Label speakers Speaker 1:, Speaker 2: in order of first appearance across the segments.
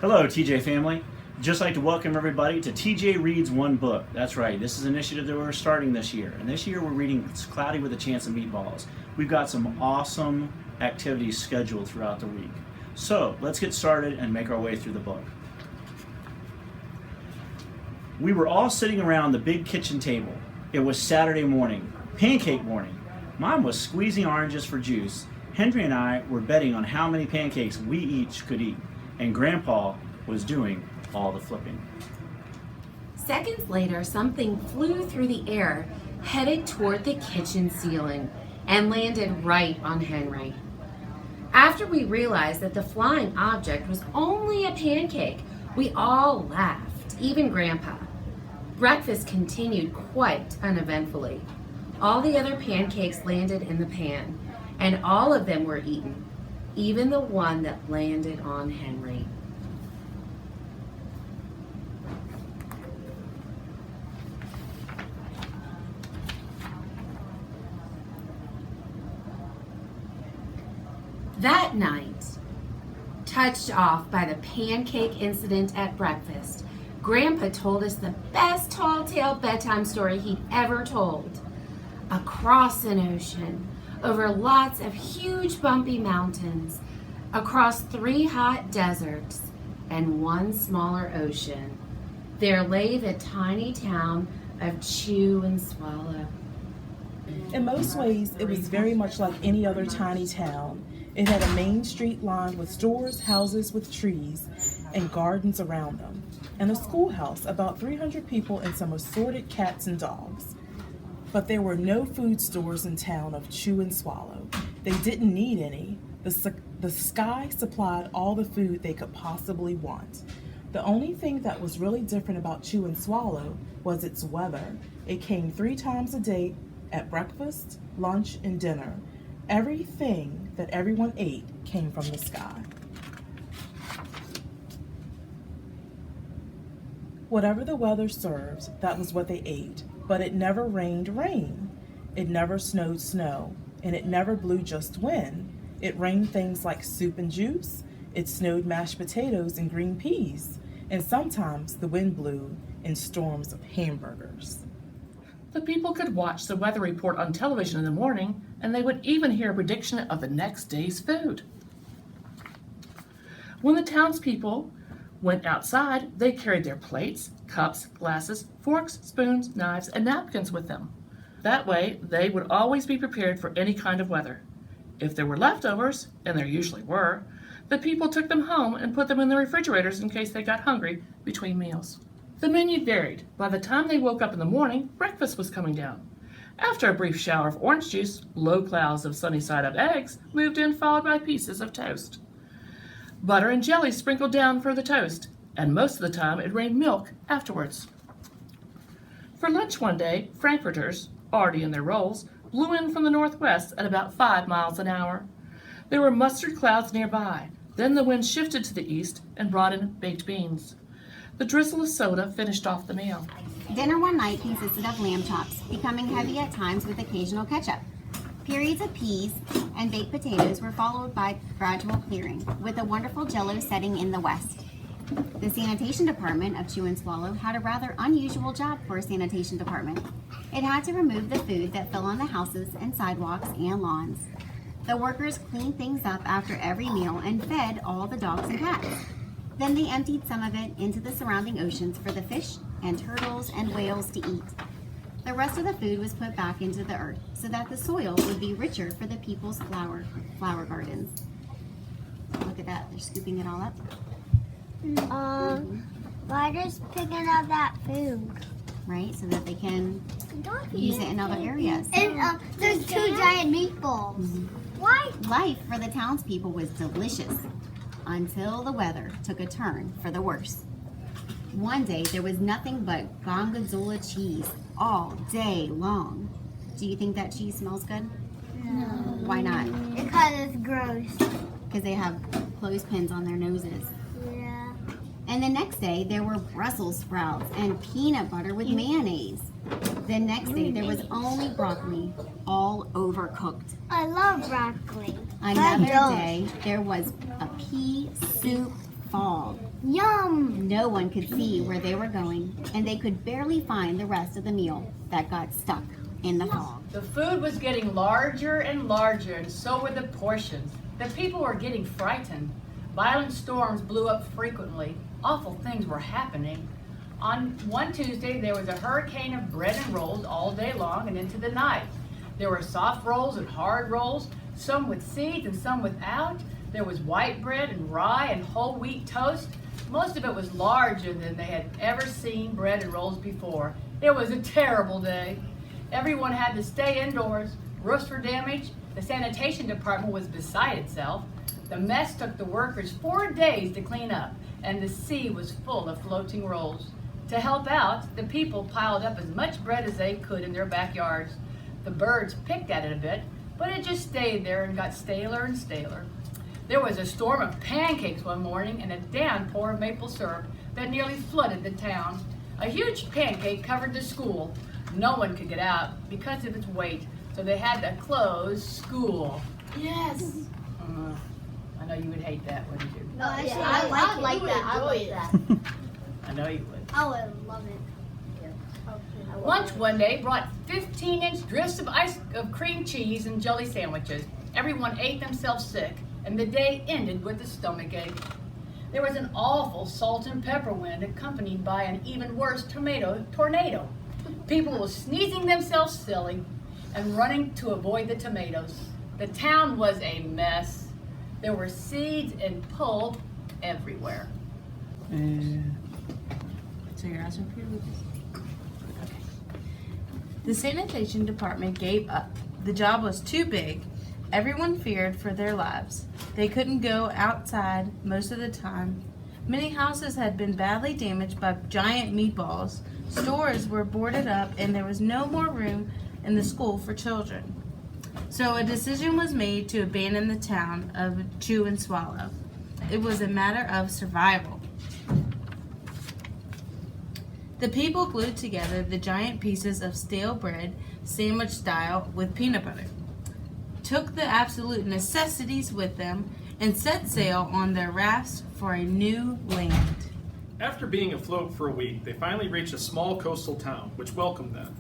Speaker 1: Hello, TJ family. Just like to welcome everybody to TJ Reads One Book. That's right, this is an initiative that we're starting this year. And this year we're reading It's Cloudy with a Chance of Meatballs. We've got some awesome activities scheduled throughout the week. So let's get started and make our way through the book. We were all sitting around the big kitchen table. It was Saturday morning, pancake morning. Mom was squeezing oranges for juice. Henry and I were betting on how many pancakes we each could eat. And Grandpa was doing all the flipping.
Speaker 2: Seconds later, something flew through the air, headed toward the kitchen ceiling, and landed right on Henry. After we realized that the flying object was only a pancake, we all laughed, even Grandpa. Breakfast continued quite uneventfully. All the other pancakes landed in the pan, and all of them were eaten, even the one that landed on Henry. That night, touched off by the pancake incident at breakfast, Grandpa told us the best tall tale bedtime story he'd ever told. Across an ocean, over lots of huge bumpy mountains, across 3 hot deserts and 1 smaller ocean, there lay the tiny town of Chew and Swallow.
Speaker 3: In most ways, it was very much like any other tiny town. It had a main street lined with stores, houses with trees, and gardens around them, and a schoolhouse, about 300 people, and some assorted cats and dogs. But there were no food stores in town of Chew and Swallow. They didn't need any. The sky supplied all the food they could possibly want. The only thing that was really different about Chew and Swallow was its weather. It came 3 times a day at breakfast, lunch, and dinner. Everything that everyone ate came from the sky. Whatever the weather served, that was what they ate. But it never rained rain. It never snowed snow. And it never blew just wind. It rained things like soup and juice. It snowed mashed potatoes and green peas. And sometimes the wind blew in storms of hamburgers.
Speaker 4: The people could watch the weather report on television in the morning, and they would even hear a prediction of the next day's food. When the townspeople went outside, they carried their plates, cups, glasses, forks, spoons, knives, and napkins with them. That way, they would always be prepared for any kind of weather. If there were leftovers, and there usually were, the people took them home and put them in the refrigerators in case they got hungry between meals. The menu varied. By the time they woke up in the morning, breakfast was coming down. After a brief shower of orange juice, low clouds of sunny-side-up eggs moved in, followed by pieces of toast. Butter and jelly sprinkled down for the toast, and most of the time it rained milk afterwards. For lunch one day, frankfurters, already in their rolls, blew in from the northwest at about 5 miles an hour. There were mustard clouds nearby. Then the wind shifted to the east and brought in baked beans. The drizzle of soda finished off the meal.
Speaker 5: Dinner one night consisted of lamb chops, becoming heavy at times with occasional ketchup. Periods of peas and baked potatoes were followed by gradual clearing, with a wonderful jello setting in the west. The sanitation department of Chew and Swallow had a rather unusual job for a sanitation department. It had to remove the food that fell on the houses and sidewalks and lawns. The workers cleaned things up after every meal and fed all the dogs and cats. Then they emptied some of it into the surrounding oceans for the fish and turtles and whales to eat. The rest of the food was put back into the earth so that the soil would be richer for the people's flower gardens. Look at that, they're scooping it all up.
Speaker 6: Why just picking up that food?
Speaker 5: Right, so that they can use it in other areas.
Speaker 6: And there's 2 giant meatballs. Why?
Speaker 5: Life for the townspeople was delicious until the weather took a turn for the worse. One day there was nothing but Gorgonzola cheese all day long. Do you think that cheese smells good?
Speaker 6: No.
Speaker 5: Why not?
Speaker 6: Because it's gross.
Speaker 5: Because they have clothespins on their noses.
Speaker 6: Yeah.
Speaker 5: And the next day there were Brussels sprouts and peanut butter with mayonnaise. The next day there was only broccoli, all overcooked.
Speaker 6: I love broccoli.
Speaker 5: Another day there was a pea soup fog.
Speaker 6: Yum!
Speaker 5: No one could see where they were going, and they could barely find the rest of the meal that got stuck in the fog.
Speaker 7: The food was getting larger and larger, and so were the portions. The people were getting frightened. Violent storms blew up frequently. Awful things were happening. On one Tuesday, there was a hurricane of bread and rolls all day long and into the night. There were soft rolls and hard rolls, some with seeds and some without. There was white bread and rye and whole wheat toast. Most of it was larger than they had ever seen bread and rolls before. It was a terrible day. Everyone had to stay indoors. Roofs were damaged. The sanitation department was beside itself. The mess took the workers 4 days to clean up, and the sea was full of floating rolls. To help out, the people piled up as much bread as they could in their backyards. The birds picked at it a bit, but it just stayed there and got staler and staler. There was a storm of pancakes one morning and a downpour of maple syrup that nearly flooded the town. A huge pancake covered the school. No one could get out because of its weight, so they had to close school.
Speaker 6: Yes!
Speaker 7: I know you would hate that, wouldn't you?
Speaker 6: No, actually, I like that. I like that.
Speaker 7: I know you would.
Speaker 6: I would love it.
Speaker 7: Lunch one day brought 15-inch drifts of cream cheese and jelly sandwiches. Everyone ate themselves sick, and the day ended with a stomachache. There was an awful salt and pepper wind accompanied by an even worse tornado. People were sneezing themselves silly and running to avoid the tomatoes. The town was a mess. There were seeds and pulp everywhere.
Speaker 2: So your eyes are here, Lucas? Okay. The sanitation department gave up. The job was too big. Everyone feared for their lives. They couldn't go outside most of the time. Many houses had been badly damaged by giant meatballs. Stores were boarded up, and there was no more room in the school for children. So a decision was made to abandon the town of Chew and Swallow. It was a matter of survival. The people glued together the giant pieces of stale bread, sandwich style, with peanut butter, took the absolute necessities with them, and set sail on their rafts for a new land.
Speaker 8: After being afloat for a week, they finally reached a small coastal town, which welcomed them.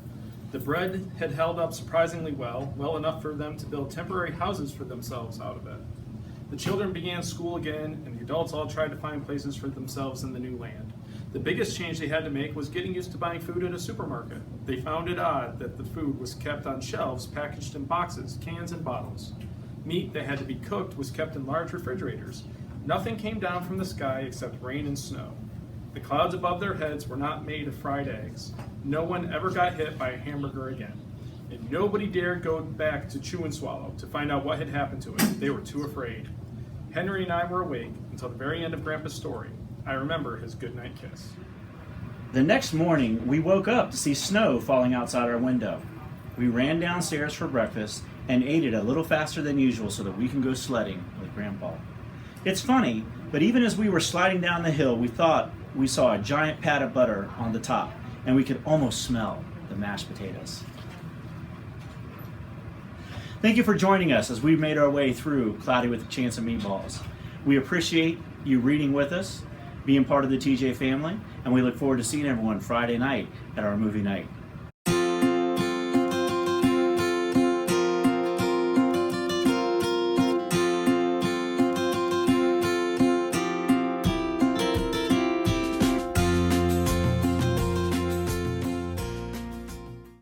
Speaker 8: The bread had held up surprisingly well enough for them to build temporary houses for themselves out of it. The children began school again, and the adults all tried to find places for themselves in the new land. The biggest change they had to make was getting used to buying food at a supermarket. They found it odd that the food was kept on shelves packaged in boxes, cans, and bottles. Meat that had to be cooked was kept in large refrigerators. Nothing came down from the sky except rain and snow. The clouds above their heads were not made of fried eggs. No one ever got hit by a hamburger again. And nobody dared go back to Chew and Swallow to find out what had happened to it. They were too afraid. Henry and I were awake until the very end of Grandpa's story. I remember his goodnight kiss.
Speaker 1: The next morning, we woke up to see snow falling outside our window. We ran downstairs for breakfast and ate it a little faster than usual so that we can go sledding with Grandpa. It's funny, but even as we were sliding down the hill, we thought we saw a giant pat of butter on the top, and we could almost smell the mashed potatoes. Thank you for joining us as we made our way through Cloudy with a Chance of Meatballs. We appreciate you reading with us, being part of the TJ family, and we look forward to seeing everyone Friday night at our movie night.